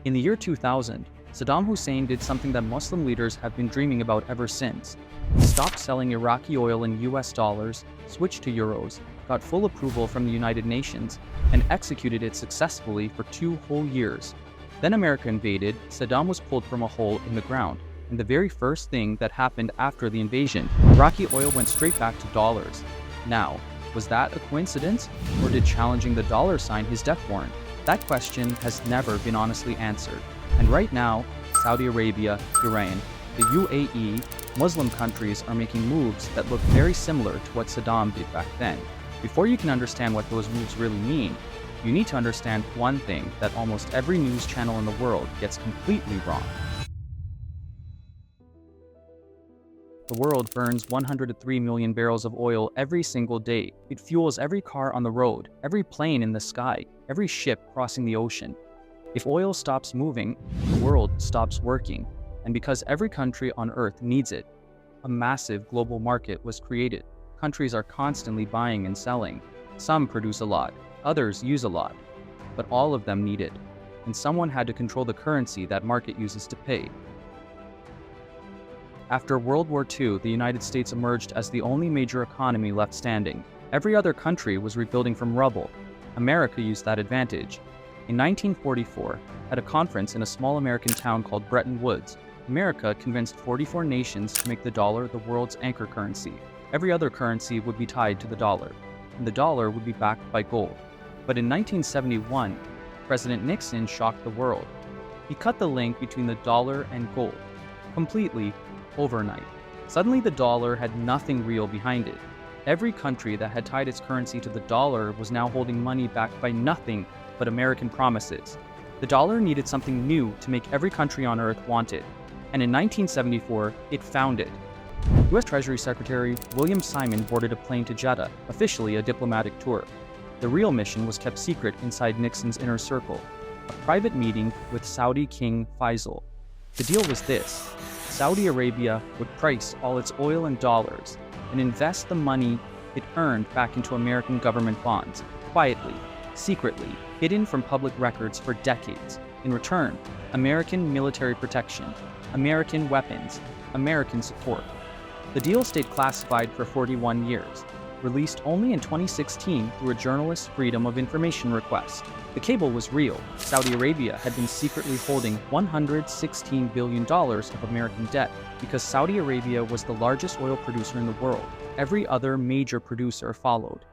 In the year 2000, Saddam Hussein did something that Muslim leaders have been dreaming about ever since. He stopped selling Iraqi oil in US dollars, switched to euros, got full approval from the United Nations, and executed it successfully for 2 whole years. Then America invaded, Saddam was pulled from a hole in the ground, and the very first thing that happened after the invasion, Iraqi oil went straight back to dollars. Now, was that a coincidence, or did challenging the dollar sign his death warrant? That question has never been honestly answered. And right now, Saudi Arabia, Iran, the UAE, Muslim countries are making moves that look very similar to what Saddam did back then. Before you can understand what those moves really mean, you need to understand one thing that almost every news channel in the world gets completely wrong. The world burns 103 million barrels of oil every single day. It fuels every car on the road, every plane in the sky, every ship crossing the ocean. If oil stops moving, the world stops working. And because every country on Earth needs it, a massive global market was created. Countries are constantly buying and selling. Some produce a lot, others use a lot, but all of them need it. And someone had to control the currency that market uses to pay. After World War II, the United States emerged as the only major economy left standing. Every other country was rebuilding from rubble. America used that advantage. In 1944, at a conference in a small American town called Bretton Woods, America convinced 44 nations to make the dollar the world's anchor currency. Every other currency would be tied to the dollar, and the dollar would be backed by gold. But in 1971, President Nixon shocked the world. He cut the link between the dollar and gold, completely, overnight. Suddenly the dollar had nothing real behind it. Every country that had tied its currency to the dollar was now holding money backed by nothing but American promises. The dollar needed something new to make every country on Earth want it. And in 1974, it found it. U.S. Treasury Secretary William Simon boarded a plane to Jeddah, officially a diplomatic tour. The real mission was kept secret inside Nixon's inner circle, a private meeting with Saudi King Faisal. The deal was this: Saudi Arabia would price all its oil in dollars and invest the money it earned back into American government bonds, quietly, secretly, hidden from public records for decades. In return, American military protection, American weapons, American support. The deal stayed classified for 41 years, released only in 2016 through a journalist's Freedom of Information request. The cable was real. Saudi Arabia had been secretly holding $116 billion of American debt because Saudi Arabia was the largest oil producer in the world. Every other major producer followed.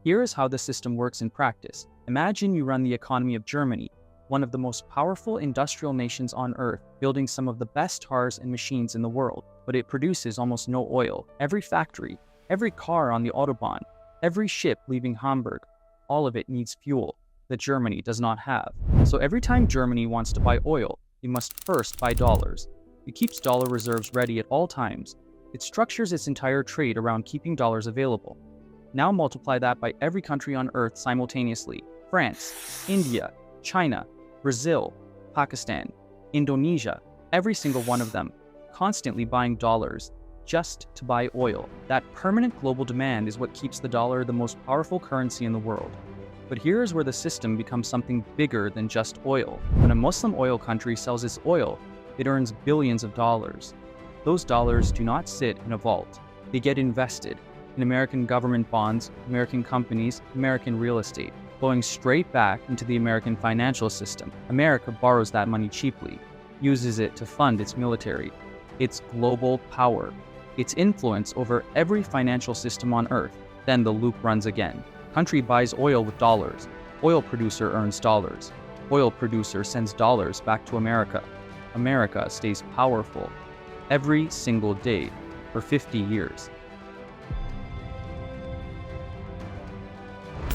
Here is how the system works in practice. Imagine you run the economy of Germany, one of the most powerful industrial nations on Earth, building some of the best cars and machines in the world, but it produces almost no oil. Every factory, every car on the Autobahn, every ship leaving Hamburg, all of it needs fuel that Germany does not have. So every time Germany wants to buy oil, it must first buy dollars. It keeps dollar reserves ready at all times. It structures its entire trade around keeping dollars available. Now multiply that by every country on Earth simultaneously: France, India, China, Brazil, Pakistan, Indonesia, every single one of them, constantly buying dollars just to buy oil. That permanent global demand is what keeps the dollar the most powerful currency in the world. But here's where the system becomes something bigger than just oil. When a Muslim oil country sells its oil, it earns billions of dollars. Those dollars do not sit in a vault. They get invested in American government bonds, American companies, American real estate, flowing straight back into the American financial system. America borrows that money cheaply, uses it to fund its military, its global power, its influence over every financial system on Earth. Then the loop runs again. Country buys oil with dollars. Oil producer earns dollars. Oil producer sends dollars back to America. America stays powerful every single day for 50 years.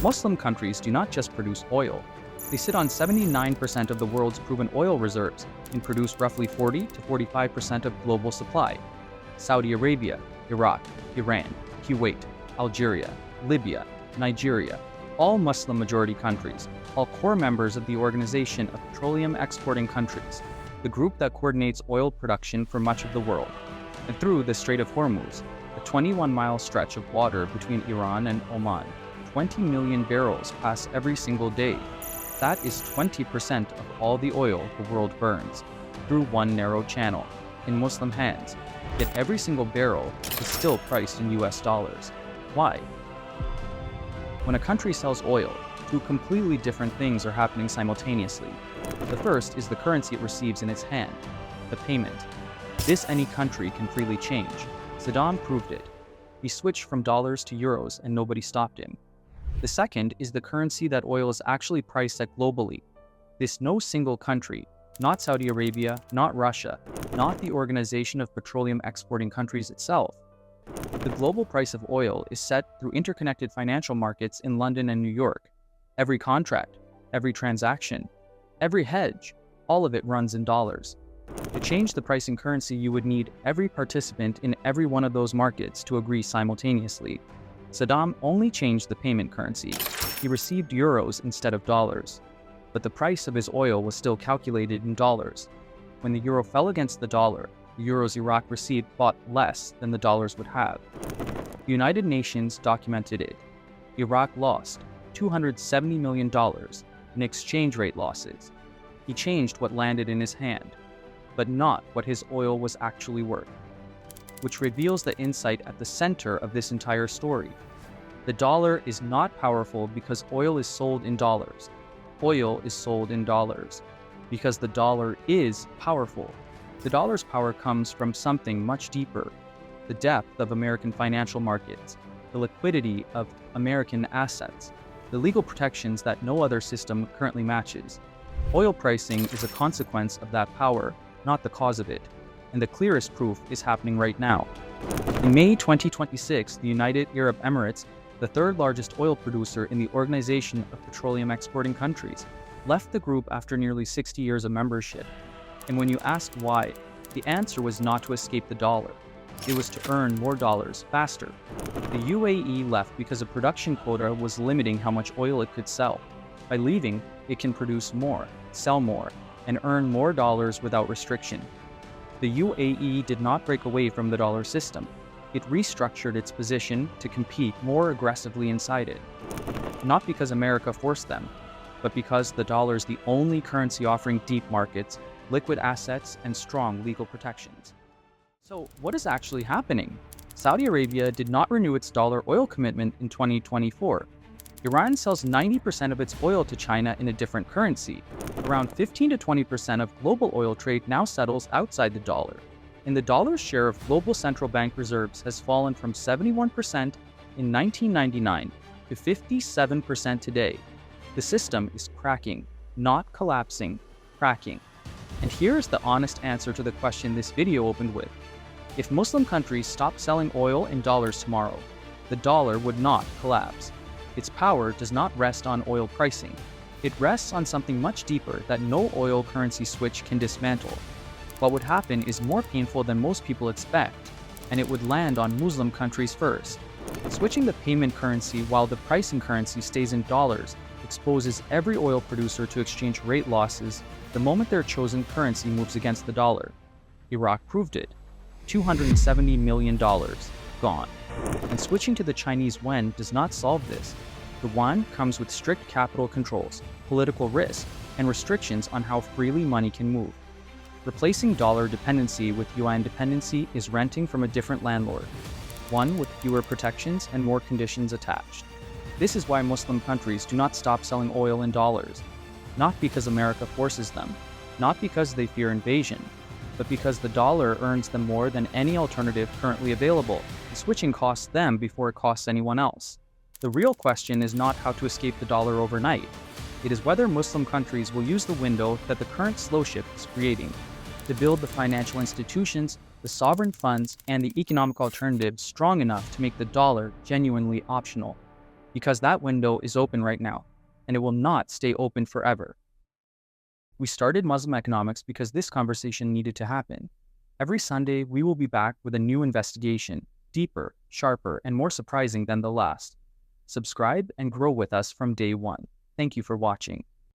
Muslim countries do not just produce oil. They sit on 79% of the world's proven oil reserves and produce roughly 40 to 45% of global supply. Saudi Arabia, Iraq, Iran, Kuwait, Algeria, Libya, Nigeria, all Muslim majority countries, all core members of the Organization of Petroleum Exporting Countries, the group that coordinates oil production for much of the world. And through the Strait of Hormuz, a 21-mile stretch of water between Iran and Oman, 20 million barrels pass every single day. That is 20% of all the oil the world burns, through one narrow channel, in Muslim hands, yet every single barrel is still priced in US dollars. Why? When a country sells oil, two completely different things are happening simultaneously. The first is the currency it receives in its hand, the payment. This any country can freely change. Saddam proved it. He switched from dollars to euros and nobody stopped him. The second is the currency that oil is actually priced at globally. This no single country, not Saudi Arabia, not Russia, not the Organization of Petroleum Exporting Countries itself. The global price of oil is set through interconnected financial markets in London and New York. Every contract, every transaction, every hedge, all of it runs in dollars. To change the price in currency, you would need every participant in every one of those markets to agree simultaneously. Saddam only changed the payment currency. He received euros instead of dollars. But the price of his oil was still calculated in dollars. When the euro fell against the dollar, the euros Iraq received bought less than the dollars would have. The United Nations documented it. Iraq lost $270 million in exchange rate losses. He changed what landed in his hand, but not what his oil was actually worth, which reveals the insight at the center of this entire story. The dollar is not powerful because oil is sold in dollars. Oil is sold in dollars because the dollar is powerful. The dollar's power comes from something much deeper: the depth of American financial markets, the liquidity of American assets, the legal protections that no other system currently matches. Oil pricing is a consequence of that power, not the cause of it, and the clearest proof is happening right now. In May 2026, the United Arab Emirates, the third largest oil producer in the Organization of Petroleum Exporting Countries, left the group after nearly 60 years of membership. And when you ask why, the answer was not to escape the dollar. It was to earn more dollars faster. The UAE left because a production quota was limiting how much oil it could sell. By leaving, it can produce more, sell more, and earn more dollars without restriction. The UAE did not break away from the dollar system. It restructured its position to compete more aggressively inside it. Not because America forced them, but because the dollar is the only currency offering deep markets, liquid assets, and strong legal protections. So what is actually happening? Saudi Arabia did not renew its dollar oil commitment in 2024. Iran sells 90% of its oil to China in a different currency. Around 15 to 20% of global oil trade now settles outside the dollar. And the dollar's share of global central bank reserves has fallen from 71% in 1999 to 57% today. The system is cracking, not collapsing, cracking. And here's the honest answer to the question this video opened with. If Muslim countries stopped selling oil in dollars tomorrow, the dollar would not collapse. Its power does not rest on oil pricing. It rests on something much deeper that no oil currency switch can dismantle. What would happen is more painful than most people expect, and it would land on Muslim countries first. Switching the payment currency while the pricing currency stays in dollars exposes every oil producer to exchange rate losses the moment their chosen currency moves against the dollar. Iraq proved it. $270 million gone. And switching to the Chinese yuan does not solve this. The yuan comes with strict capital controls, political risk, and restrictions on how freely money can move. Replacing dollar dependency with yuan dependency is renting from a different landlord, one with fewer protections and more conditions attached. This is why Muslim countries do not stop selling oil in dollars, not because America forces them, not because they fear invasion, but because the dollar earns them more than any alternative currently available. The switching costs them before it costs anyone else. The real question is not how to escape the dollar overnight. It is whether Muslim countries will use the window that the current slow shift is creating to build the financial institutions, the sovereign funds, and the economic alternatives strong enough to make the dollar genuinely optional. Because that window is open right now, and it will not stay open forever. We started Muslim Economics because this conversation needed to happen. Every Sunday, we will be back with a new investigation, deeper, sharper, and more surprising than the last. Subscribe and grow with us from day one. Thank you for watching.